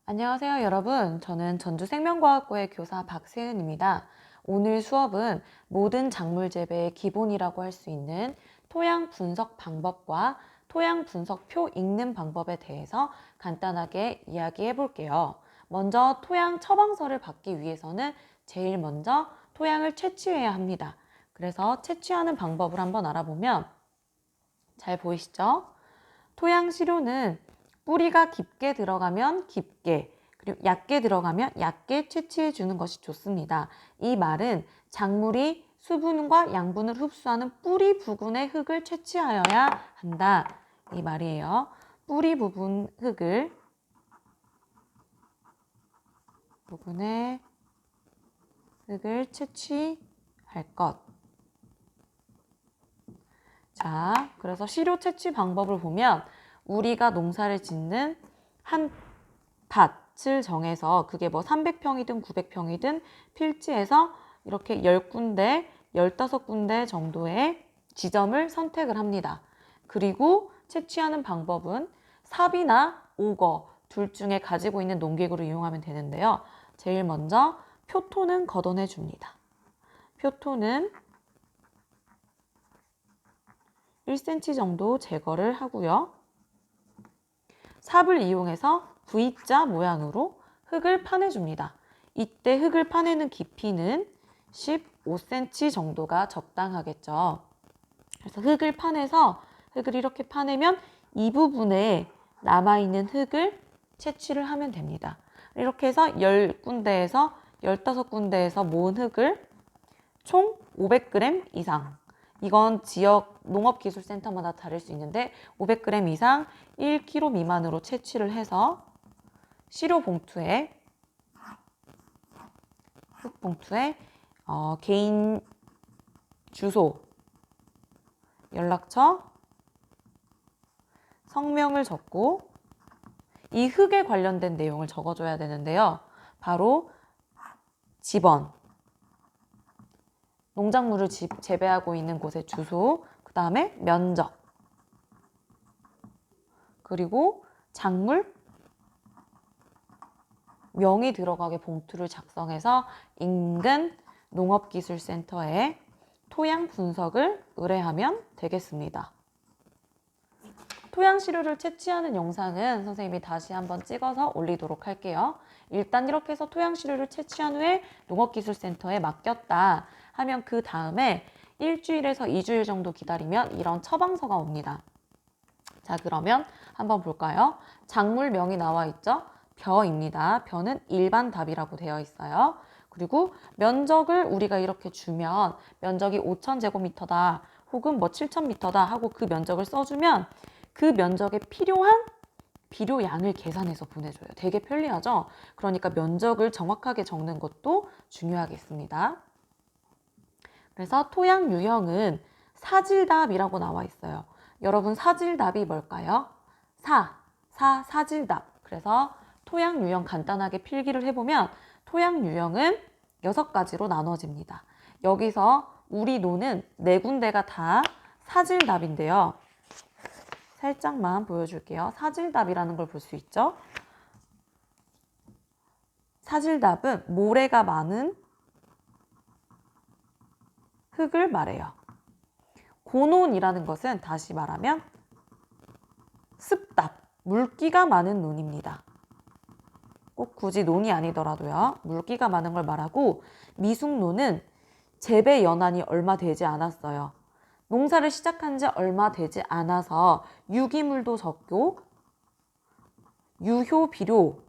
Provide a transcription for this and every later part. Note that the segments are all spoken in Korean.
안녕하세요, 여러분. 저는 전주생명과학고의 교사 박세은입니다. 오늘 수업은 모든 작물 재배의 기본이라고 할 수 있는 토양 분석 방법과 토양 분석표 읽는 방법에 대해서 간단하게 이야기해 볼게요. 먼저 토양 처방서를 받기 위해서는 제일 먼저 토양을 채취해야 합니다. 그래서 채취하는 방법을 한번 알아보면 잘 보이시죠? 토양 시료는 뿌리가 깊게 들어가면 깊게, 그리고 얕게 들어가면 얕게 채취해 주는 것이 좋습니다. 이 말은 작물이 수분과 양분을 흡수하는 뿌리 부분의 흙을 채취하여야 한다. 이 말이에요. 뿌리 부분의 흙을 채취할 것. 자, 그래서 시료 채취 방법을 보면 우리가 농사를 짓는 한 밭을 정해서 그게 뭐 300평이든 900평이든 필지에서 이렇게 10군데, 15군데 정도의 지점을 선택을 합니다. 그리고 채취하는 방법은 삽이나 오거 둘 중에 가지고 있는 농기구를 이용하면 되는데요. 제일 먼저 표토는 걷어내 줍니다. 표토는 1cm 정도 제거를 하고요. 삽을 이용해서 V자 모양으로 흙을 파내줍니다. 이때 흙을 파내는 깊이는 15cm 정도가 적당하겠죠. 그래서 흙을 파내서 흙을 이렇게 파내면 이 부분에 남아있는 흙을 채취를 하면 됩니다. 이렇게 해서 10군데에서 15군데에서 모은 흙을 총 500g 이상, 이건 지역 농업기술센터마다 다를 수 있는데 500g 이상 1kg 미만으로 채취를 해서 시료 봉투에 흙 봉투에 개인 주소, 연락처, 성명을 적고 이 흙에 관련된 내용을 적어줘야 되는데요. 바로 집원, 농작물을 재배하고 있는 곳의 주소, 그 다음에 면적, 그리고 작물 명이 들어가게 봉투를 작성해서 인근 농업기술센터에 토양 분석을 의뢰하면 되겠습니다. 토양 시료를 채취하는 영상은 선생님이 다시 한번 찍어서 올리도록 할게요. 일단 이렇게 해서 토양 시료를 채취한 후에 농업기술센터에 맡겼다 하면 그 다음에 일주일에서 2주일 정도 기다리면 이런 처방서가 옵니다. 자, 그러면 한번 볼까요? 작물명이 나와 있죠? 벼입니다. 벼는 일반 답이라고 되어 있어요. 그리고 면적을 우리가 이렇게 주면 면적이 5,000제곱미터다 혹은 뭐 7,000m다 하고 그 면적을 써주면 그 면적에 필요한 비료양을 계산해서 보내줘요. 되게 편리하죠? 그러니까 면적을 정확하게 적는 것도 중요하겠습니다. 그래서 토양 유형은 사질답이라고 나와 있어요. 여러분, 사질답이 뭘까요? 사질답. 그래서 토양 유형 간단하게 필기를 해보면 토양 유형은 6가지로 나눠집니다. 여기서 우리 노는 4군데가 다 사질답인데요. 살짝만 보여줄게요. 사질답이라는 걸 볼 수 있죠. 사질답은 모래가 많은 흙을 말해요. 고논이라는 것은 다시 말하면 습답, 물기가 많은 논입니다. 꼭 굳이 논이 아니더라도요. 물기가 많은 걸 말하고, 미숙논은 재배 연한이 얼마 되지 않았어요. 농사를 시작한 지 얼마 되지 않아서 유기물도 적고 유효 비료,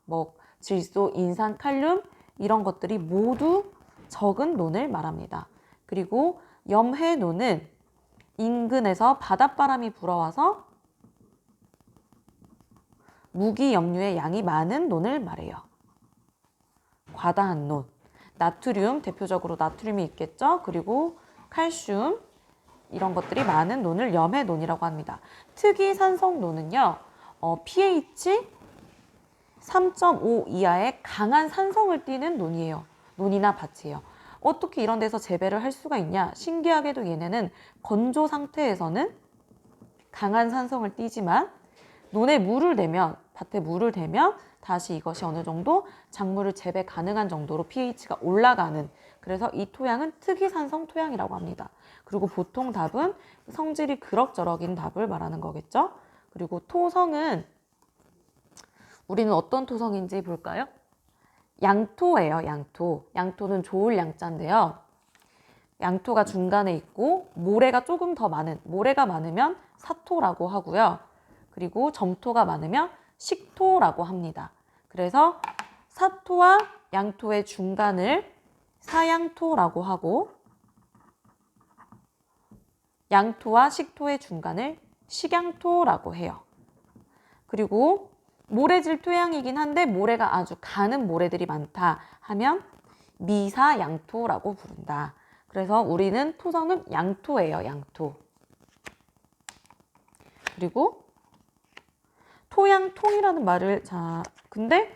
뭐 질소, 인산, 칼륨 이런 것들이 모두 적은 논을 말합니다. 그리고 염해논은 인근에서 바닷바람이 불어와서 무기 염류의 양이 많은 논을 말해요. 과다한 논, 나트륨, 대표적으로 나트륨이 있겠죠. 그리고 칼슘 이런 것들이 많은 논을 염해논이라고 합니다. 특이산성논은요, pH 3.5 이하의 강한 산성을 띠는 논이에요. 논이나 밭이에요. 어떻게 이런 데서 재배를 할 수가 있냐? 신기하게도 얘네는 건조 상태에서는 강한 산성을 띠지만 논에 물을 내면 밭에 물을 대면 다시 이것이 어느 정도 작물을 재배 가능한 정도로 pH가 올라가는, 그래서 이 토양은 특이산성 토양이라고 합니다. 그리고 보통 답은 성질이 그럭저럭인 답을 말하는 거겠죠. 그리고 토성은 우리는 어떤 토성인지 볼까요? 양토예요. 양토. 양토는 좋을 양자인데요. 양토가 중간에 있고 모래가 조금 더 많은, 모래가 많으면 사토라고 하고요. 그리고 점토가 많으면 식토라고 합니다. 그래서 사토와 양토의 중간을 사양토라고 하고, 양토와 식토의 중간을 식양토라고 해요. 그리고 모래질 토양이긴 한데 모래가 아주 가는 모래들이 많다 하면 미사양토라고 부른다. 그래서 우리는 토성은 양토예요. 양토. 그리고 토양통이라는 말을, 근데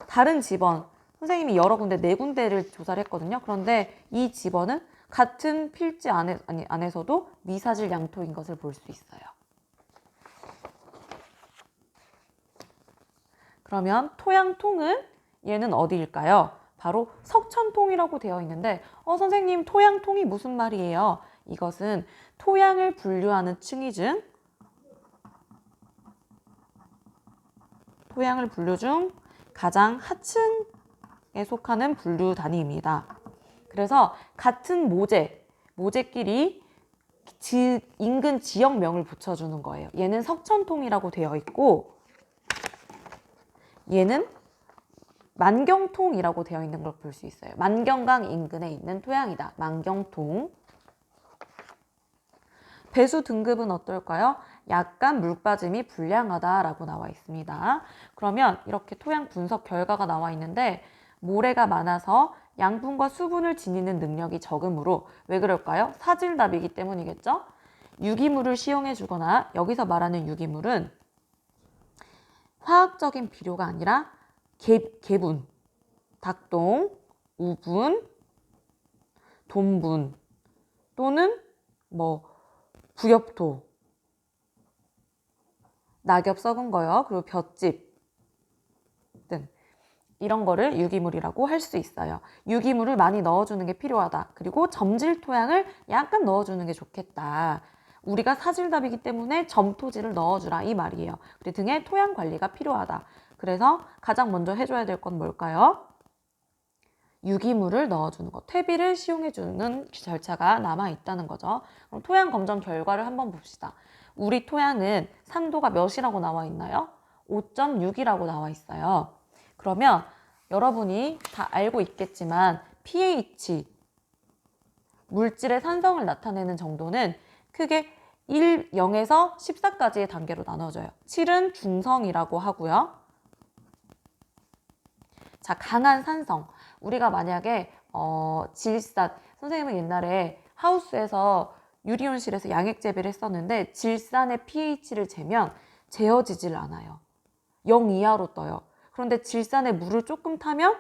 다른 집원, 선생님이 여러 군데 4군데를 조사를 했거든요. 그런데 이 집원은 같은 필지 안에서도 미사질 양토인 것을 볼 수 있어요. 그러면 토양통은 얘는 어디일까요? 바로 석천통이라고 되어 있는데, 선생님 토양통이 무슨 말이에요? 이것은 토양을 분류하는 층이 중, 토양을 분류 중 가장 하층에 속하는 분류 단위입니다. 그래서 같은 모재끼리 인근 지역명을 붙여주는 거예요. 얘는 석천통이라고 되어 있고, 얘는 만경통이라고 되어 있는 걸 볼 수 있어요. 만경강 인근에 있는 토양이다. 만경통. 배수 등급은 어떨까요? 약간 물빠짐이 불량하다라고 나와 있습니다. 그러면 이렇게 토양 분석 결과가 나와 있는데, 모래가 많아서 양분과 수분을 지니는 능력이 적으므로, 왜 그럴까요? 사질답이기 때문이겠죠? 유기물을 시용해 주거나, 여기서 말하는 유기물은 화학적인 비료가 아니라 개분, 닭똥, 우분, 돈분 또는 부엽토, 낙엽 썩은 거요. 그리고 볏짚 등 이런 거를 유기물이라고 할 수 있어요. 유기물을 많이 넣어주는 게 필요하다. 그리고 점질 토양을 약간 넣어주는 게 좋겠다. 우리가 사질답이기 때문에 점토질을 넣어주라 이 말이에요. 그리고 등의 토양 관리가 필요하다. 그래서 가장 먼저 해줘야 될 건 뭘까요? 유기물을 넣어주는 것, 퇴비를 시용해주는 절차가 남아있다는 거죠. 그럼 토양 검정 결과를 한번 봅시다. 우리 토양은 산도가 몇이라고 나와 있나요? 5.6이라고 나와 있어요. 그러면 여러분이 다 알고 있겠지만 pH, 물질의 산성을 나타내는 정도는 크게 1, 0에서 14까지의 단계로 나눠져요. 7은 중성이라고 하고요. 자, 강한 산성. 우리가 만약에 질산, 선생님은 옛날에 하우스에서 유리온실에서 양액 재배를 했었는데 질산의 pH를 재면 재어지질 않아요. 0 이하로 떠요. 그런데 질산에 물을 조금 타면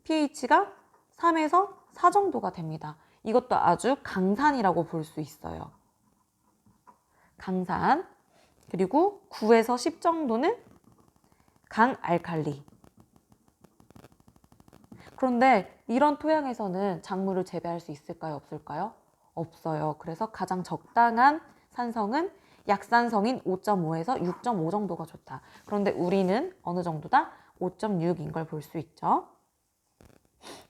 pH가 3에서 4 정도가 됩니다. 이것도 아주 강산이라고 볼 수 있어요. 강산. 그리고 9에서 10 정도는 강알칼리. 그런데 이런 토양에서는 작물을 재배할 수 있을까요? 없을까요? 없어요. 그래서 가장 적당한 산성은 약산성인 5.5에서 6.5 정도가 좋다. 그런데 우리는 어느 정도다? 5.6인 걸 볼 수 있죠.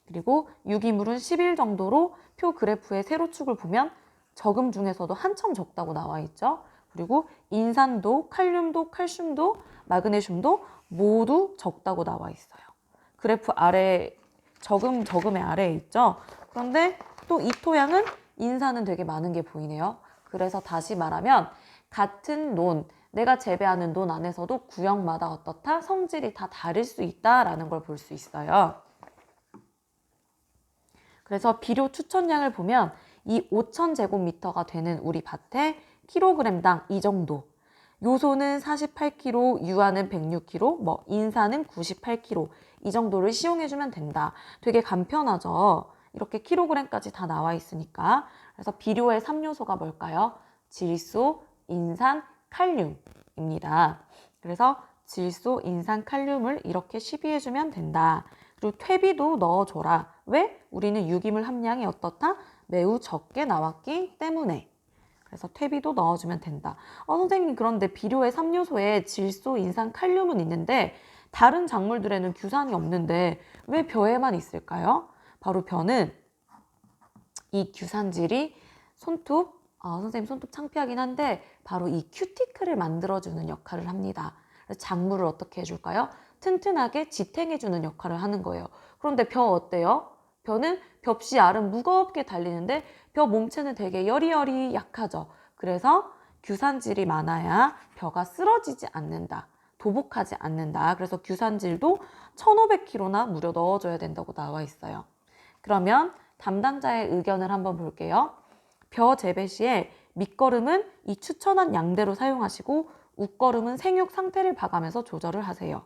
그리고 유기물은 10일 정도로 표 그래프의 세로축을 보면 적음 중에서도 한참 적다고 나와 있죠. 그리고 인산도, 칼륨도, 칼슘도, 마그네슘도 모두 적다고 나와 있어요. 그래프 아래 적음의 아래에 있죠. 그런데 또 이 토양은 인산은 되게 많은 게 보이네요. 그래서 다시 말하면 같은 논, 내가 재배하는 논 안에서도 구역마다 어떻다? 성질이 다 다를 수 있다라는 걸 볼 수 있어요. 그래서 비료 추천량을 보면 이 5,000제곱미터가 되는 우리 밭에 킬로그램당 이 정도, 요소는 48kg, 유화는 106kg, 인산은 98kg 이 정도를 시용해주면 된다. 되게 간편하죠. 이렇게 킬로그램까지 다 나와 있으니까. 그래서 비료의 3요소가 뭘까요? 질소, 인산, 칼륨입니다. 그래서 질소, 인산, 칼륨을 이렇게 시비해주면 된다. 그리고 퇴비도 넣어줘라. 왜? 우리는 유기물 함량이 어떻다? 매우 적게 나왔기 때문에. 그래서 퇴비도 넣어주면 된다. 선생님, 그런데 비료의 3요소에 질소, 인산, 칼륨은 있는데 다른 작물들에는 규산이 없는데 왜 벼에만 있을까요? 바로 벼는 이 규산질이 선생님 손톱 창피하긴 한데 바로 이 큐티클을 만들어주는 역할을 합니다. 그래서 작물을 어떻게 해줄까요? 튼튼하게 지탱해주는 역할을 하는 거예요. 그런데 벼 어때요? 벼는 벽시 알은 무겁게 달리는데 벼 몸체는 되게 여리여리 약하죠. 그래서 규산질이 많아야 벼가 쓰러지지 않는다. 도복하지 않는다. 그래서 규산질도 1500kg나 무려 넣어줘야 된다고 나와 있어요. 그러면 담당자의 의견을 한번 볼게요. 벼 재배 시에 밑거름은 이 추천한 양대로 사용하시고 웃거름은 생육 상태를 봐가면서 조절을 하세요.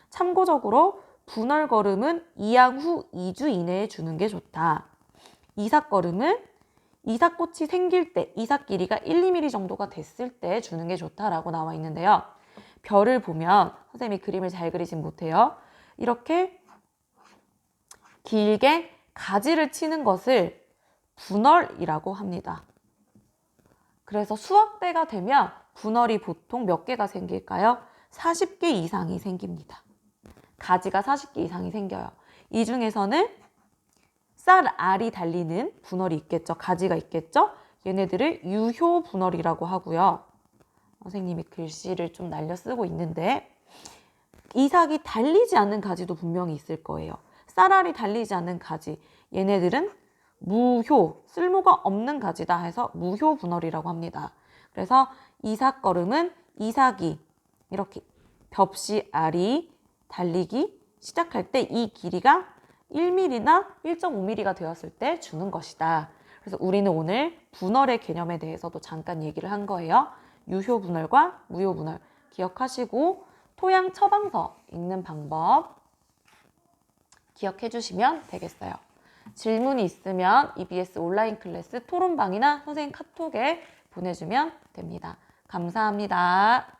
참고적으로 분할거름은 이양 후 2주 이내에 주는 게 좋다. 이삭거름은 이삭꽃이 생길 때, 이삭 길이가 1, 2mm 정도가 됐을 때 주는 게 좋다라고 나와 있는데요. 벼를 보면 선생님이 그림을 잘 그리진 못해요. 이렇게 길게 가지를 치는 것을 분할이라고 합니다. 그래서 수확대가 되면 분할이 보통 몇 개가 생길까요? 40개 이상이 생깁니다. 가지가 40개 이상이 생겨요. 이 중에서는 쌀 알이 달리는 분할이 있겠죠. 가지가 있겠죠. 얘네들을 유효 분할이라고 하고요. 선생님이 글씨를 좀 날려 쓰고 있는데 이삭이 달리지 않는 가지도 분명히 있을 거예요. 쌀알이 달리지 않는 가지, 얘네들은 무효, 쓸모가 없는 가지다 해서 무효 분할이라고 합니다. 그래서 이삭거름은 이삭이 이렇게 벽시 알이 달리기 시작할 때 이 길이가 1mm나 1.5mm가 되었을 때 주는 것이다. 그래서 우리는 오늘 분할의 개념에 대해서도 잠깐 얘기를 한 거예요. 유효 분할과 무효 분할 기억하시고 토양 처방서 읽는 방법 기억해 주시면 되겠어요. 질문이 있으면 EBS 온라인 클래스 토론방이나 선생님 카톡에 보내주면 됩니다. 감사합니다.